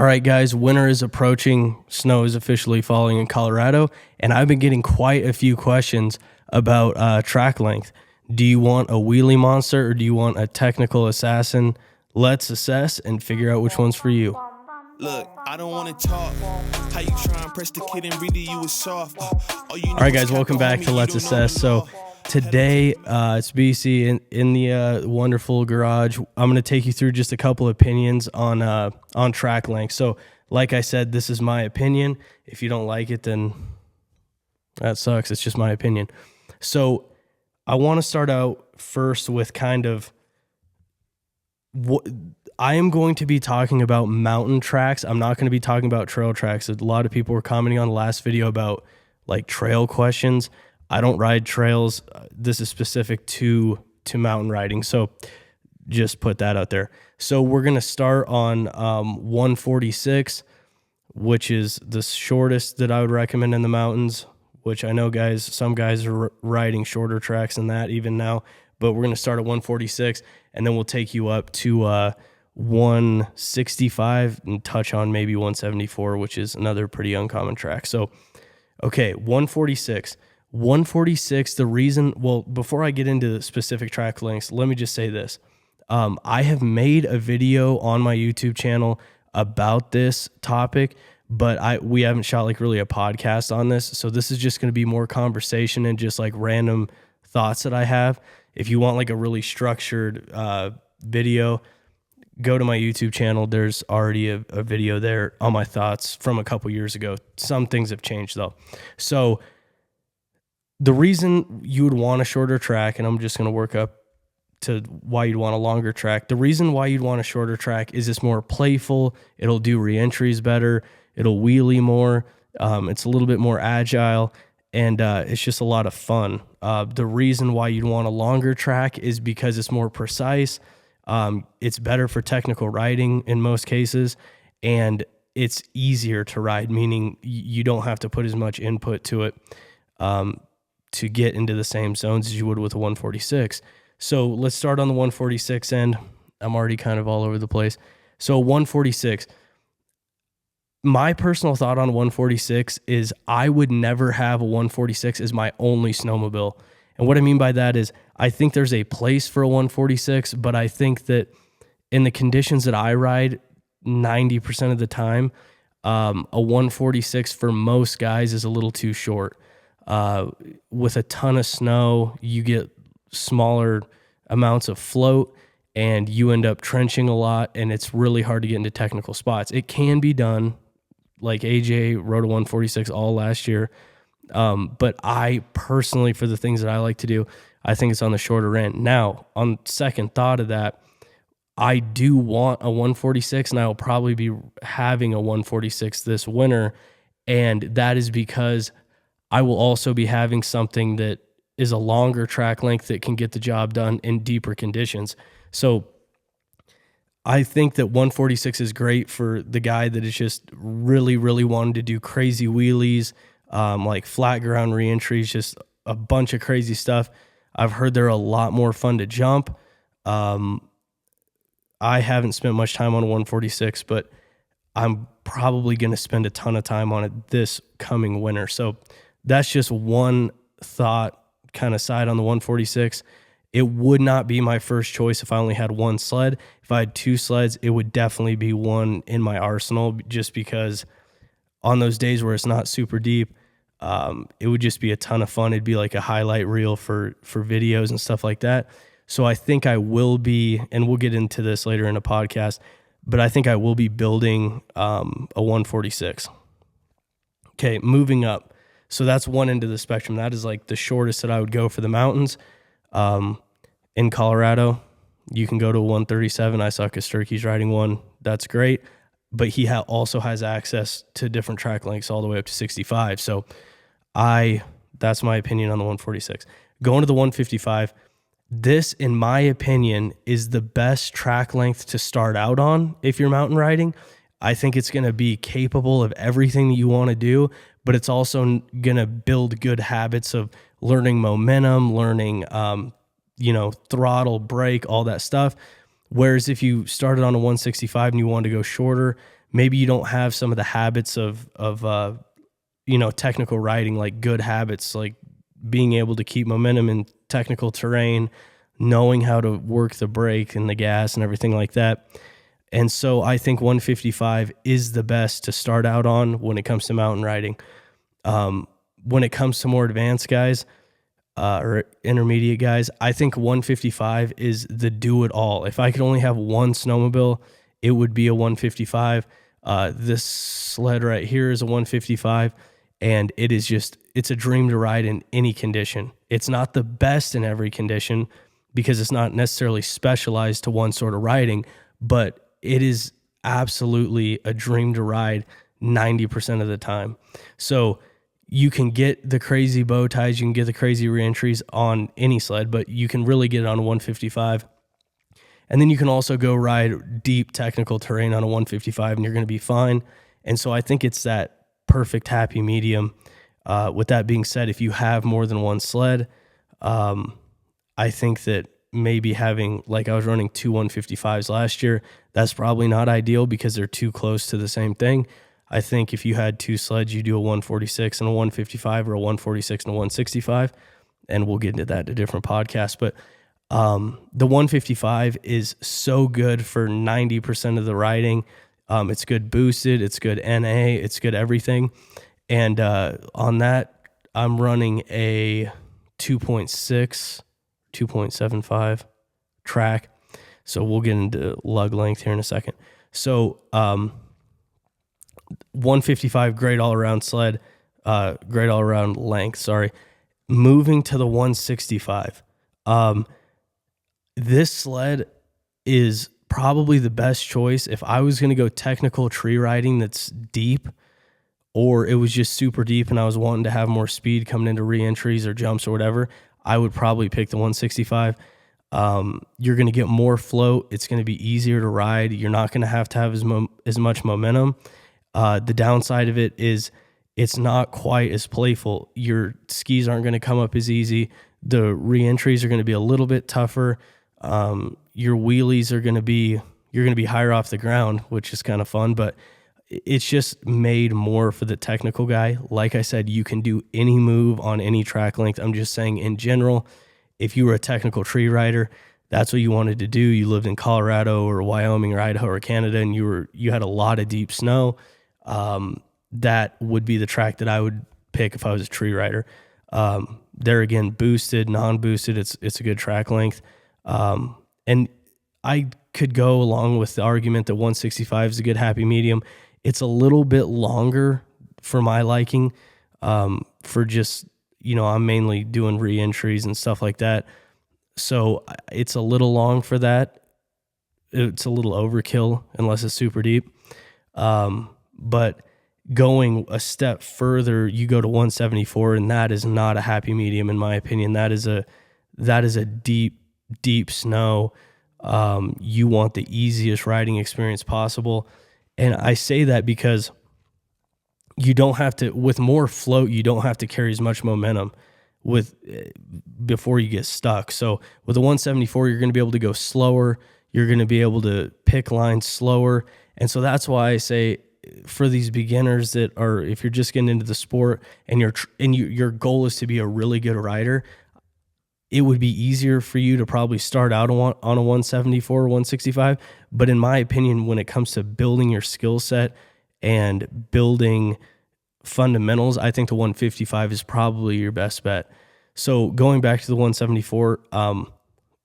All right, guys, winter is approaching. Snow is officially falling in Colorado, and I've been getting quite a few questions about track length. Do you want a wheelie monster or do you want a technical assassin? Let's assess and figure out which one's for you. Look, I don't want to talk. How you try and press the kid and really you was soft. All right, guys, welcome back to Let's Assess. So today, it's BC in the wonderful garage. I'm going to take you through just a couple opinions on track length. So, like I said, this is my opinion. If you don't like it, then that sucks. It's just my opinion. So, I want to start out first with kind of what I am going to be talking about mountain tracks. I'm not going to be talking about trail tracks. A lot of people were commenting on the last video about like trail questions. I don't ride trails. This is specific to mountain riding. So just put that out there. So we're going to start on 146, which is the shortest that I would recommend in the mountains, which I know some guys are riding shorter tracks than that even now, but we're going to start at 146 and then we'll take you up to 165 and touch on maybe 174, which is another pretty uncommon track. So, okay, 146. 146, the reason, well, before I get into the specific track lengths, let me just say this. I have made a video on my YouTube channel about this topic, but we haven't shot like really a podcast on this. So this is just going to be more conversation and just like random thoughts that I have. If you want like a really structured video, go to my YouTube channel. There's already a video there on my thoughts from a couple years ago. Some things have changed though. So the reason you would want a shorter track, and I'm just going to work up to why you'd want a longer track. The reason why you'd want a shorter track is it's more playful. It'll do re-entries better. It'll wheelie more. It's a little bit more agile, and it's just a lot of fun. The reason why you'd want a longer track is because it's more precise. It's better for technical riding in most cases, and it's easier to ride, meaning you don't have to put as much input to it to get into the same zones as you would with a 146. So let's start on the 146 end. I'm already kind of all over the place. So 146, my personal thought on 146 is I would never have a 146 as my only snowmobile. And what I mean by that is I think there's a place for a 146, but I think that in the conditions that I ride 90% of the time, a 146 for most guys is a little too short. With a ton of snow, you get smaller amounts of float and you end up trenching a lot, and it's really hard to get into technical spots. It can be done. Like AJ rode a 146 all last year. But I personally, for the things that I like to do, I think it's on the shorter end. Now, on second thought of that, I do want a 146, and I will probably be having a 146 this winter, and that is because I will also be having something that is a longer track length that can get the job done in deeper conditions. So I think that 146 is great for the guy that is just really, really wanting to do crazy wheelies, like flat ground reentries, just a bunch of crazy stuff. I've heard they're a lot more fun to jump. I haven't spent much time on a 146, but I'm probably going to spend a ton of time on it this coming winter. So that's just one thought kind of side on the 146. It would not be my first choice if I only had one sled. If I had two sleds, it would definitely be one in my arsenal, just because on those days where it's not super deep, it would just be a ton of fun. It'd be like a highlight reel for videos and stuff like that. So I think I will be, and we'll get into this later in a podcast, but I think I will be building a 146. Okay, moving up. So that's one end of the spectrum. That is like the shortest that I would go for the mountains. In Colorado, you can go to 137. I saw Kosturki's riding one. That's great. But he also has access to different track lengths all the way up to 65. So that's my opinion on the 146. Going to the 155, this, in my opinion, is the best track length to start out on if you're mountain riding. I think it's going to be capable of everything that you want to do, but it's also going to build good habits of learning momentum, learning, throttle, brake, all that stuff. Whereas if you started on a 165 and you wanted to go shorter, maybe you don't have some of the habits of technical riding, like good habits, like being able to keep momentum in technical terrain, knowing how to work the brake and the gas and everything like that. And so I think 155 is the best to start out on when it comes to mountain riding. When it comes to more advanced guys or intermediate guys, I think 155 is the do-it-all. If I could only have one snowmobile, it would be a 155. This sled right here is a 155, and it's a dream to ride in any condition. It's not the best in every condition because it's not necessarily specialized to one sort of riding, but it is absolutely a dream to ride 90% of the time. So you can get the crazy bow ties, you can get the crazy reentries on any sled, but you can really get it on a 155. And then you can also go ride deep technical terrain on a 155 and you're going to be fine. And so I think it's that perfect happy medium. With that being said, if you have more than one sled, I think that maybe having, like I was running two 155s last year, that's probably not ideal because they're too close to the same thing. I think if you had two sleds, you do a 146 and a 155 or a 146 and a 165, and we'll get into that in a different podcast. But the 155 is so good for 90% of the riding. It's good boosted, it's good NA, it's good everything. And on that, I'm running a 2.6, 2.75 track. So we'll get into lug length here in a second. So 155, great all-around sled, great all-around length, sorry. Moving to the 165. This sled is probably the best choice if I was going to go technical tree riding that's deep, or it was just super deep and I was wanting to have more speed coming into re-entries or jumps or whatever, I would probably pick the 165. You're going to get more float. It's going to be easier to ride. You're not going to have as much momentum. The downside of it is it's not quite as playful. Your skis aren't going to come up as easy. The re-entries are going to be a little bit tougher. Your wheelies you're going to be higher off the ground, which is kind of fun, but it's just made more for the technical guy. Like I said, you can do any move on any track length. I'm just saying in general, if you were a technical tree rider, that's what you wanted to do. You lived in Colorado or Wyoming or Idaho or Canada, and you had a lot of deep snow. That would be the track that I would pick if I was a tree rider. There again, boosted, non-boosted, it's a good track length. And I could go along with the argument that 165 is a good happy medium. It's a little bit longer for my liking, for just, I'm mainly doing re-entries and stuff like that. So it's a little long for that. It's a little overkill unless it's super deep. But going a step further, you go to 174, and that is not a happy medium, in my opinion. That is a deep snow. You want the easiest riding experience possible. And I say that because you don't have to, with more float, you don't have to carry as much momentum before you get stuck. So with a 174, you're going to be able to go slower. You're going to be able to pick lines slower. And so that's why I say for these beginners that are, if you're just getting into the sport and your goal is to be a really good rider, it would be easier for you to probably start out on a 174 or 165. But in my opinion, when it comes to building your skill set and building fundamentals, I think the 155 is probably your best bet. So going back to the 174,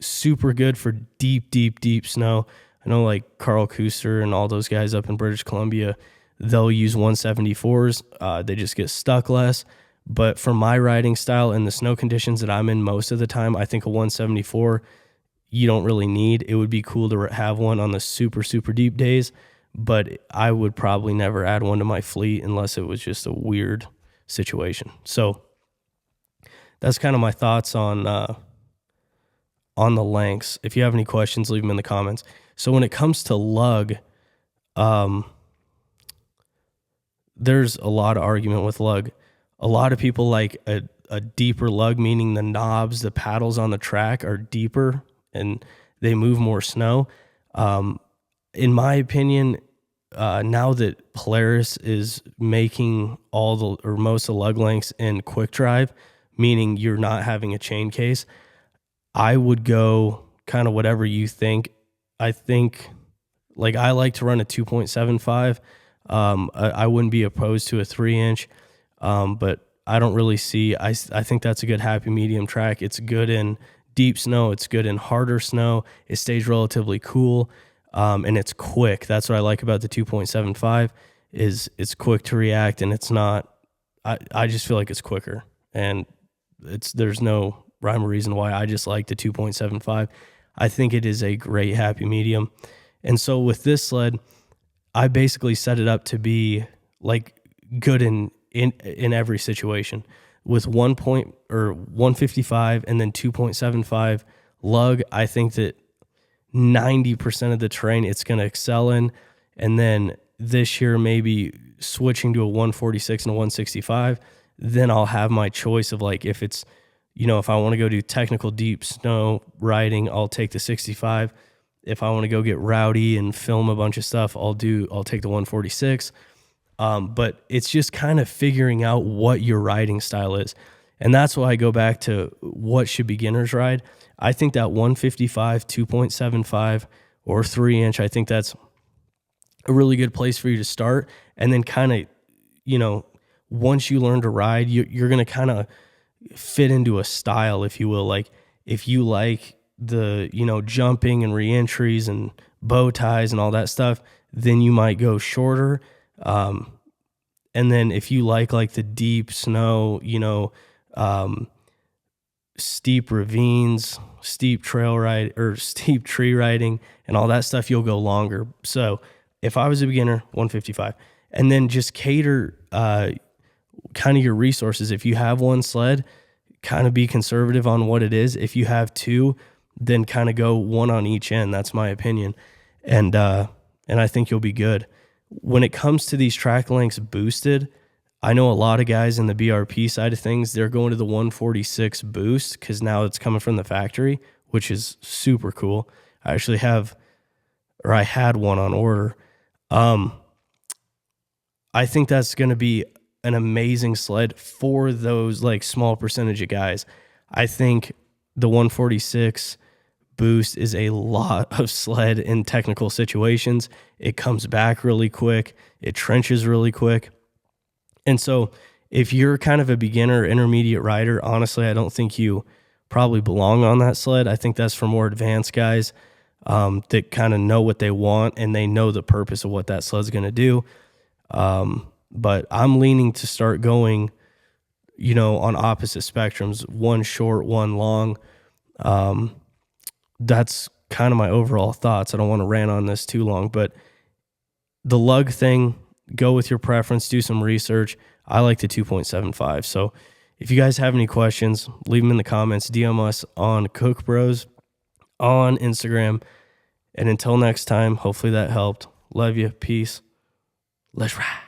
super good for deep snow. I know like Carl Kuster and all those guys up in British Columbia, they'll use 174s. They just get stuck less. But for my riding style and the snow conditions that I'm in most of the time, I think a 174 you don't really need. It would be cool to have one on the super deep days, but I would probably never add one to my fleet unless it was just a weird situation. So that's kind of my thoughts on the lengths. If you have any questions, leave them in the comments. So when it comes to lug, there's a lot of argument with lug. A lot of people like a deeper lug, meaning the knobs, the paddles on the track are deeper and they move more snow. In my opinion, now that Polaris is making all the or most of the lug lengths in quick drive, meaning you're not having a chain case, I would go kind of whatever you think. I think like I like to run a 2.75. I wouldn't be opposed to a 3-inch, but I don't really see. I think that's a good happy medium track. It's good in deep snow. It's good in harder snow. It stays relatively cool, and it's quick. That's what I like about the 2.75 is it's quick to react, and it's not. I just feel like it's quicker, and there's no rhyme or reason why. I just like the 2.75. I think it is a great happy medium, and so with this sled, I basically set it up to be like good in every situation with 155 and then 2.75 lug. I think that 90% of the terrain it's going to excel in. And then this year, maybe switching to a 146 and a 165, then I'll have my choice of like, if it's, if I want to go do technical deep snow riding, I'll take the 65. If I want to go get rowdy and film a bunch of stuff, I'll take the 146. But it's just kind of figuring out what your riding style is. And that's why I go back to what should beginners ride. I think that 155, 2.75 or 3-inch, I think that's a really good place for you to start. And then kind of, once you learn to ride, you're going to kind of fit into a style, if you will. Like if you like the, jumping and reentries and bow ties and all that stuff, then you might go shorter. And then if you like the deep snow, steep ravines, steep trail ride or steep tree riding and all that stuff, you'll go longer. So if I was a beginner, 155, and then just cater, kind of your resources. If you have one sled, kind of be conservative on what it is. If you have two, then kind of go one on each end. That's my opinion. And I think you'll be good. When it comes to these track lengths boosted, I know a lot of guys in the BRP side of things, they're going to the 146 boost because now it's coming from the factory, which is super cool. I actually I had one on order. I think that's going to be an amazing sled for those small percentage of guys. I think the 146 boost is a lot of sled in technical situations. It comes back really quick. It trenches really quick. And so if you're kind of a beginner, intermediate rider, honestly, I don't think you probably belong on that sled. I think that's for more advanced guys that kind of know what they want and they know the purpose of what that sled's going to do. But I'm leaning to start going, on opposite spectrums, one short, one long. That's kind of my overall thoughts. I don't want to rant on this too long, but the lug thing, go with your preference, do some research. I like the 2.75. So if you guys have any questions, leave them in the comments, DM us on Cook Bros on Instagram. And until next time, hopefully that helped. Love you. Peace. Let's ride.